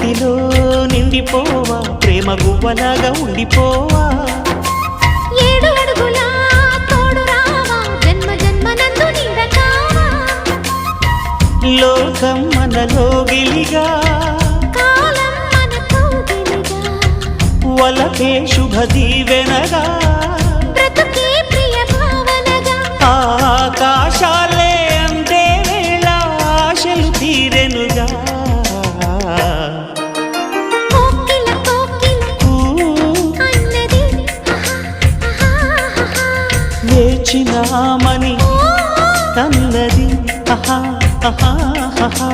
మదిలో నిండిపోవా ప్రేమ గువ్వలాగా ఉండిపోవా 7 అడుగుల తోడు రావా జన్మ జన్మనందు నీడకావా లోకం మనలో గిలిగా కాలం మనతో గిలిగా వలకే శుభ దీవెనగా బ్రతుకే ప్రియ భావనగా ఆకాశాలే అందే వేళ ఆశలు తీరెనుగా కోకిల కోకిల అన్నది వేచినామని తన్నది ఆహా ఆహా ఆహా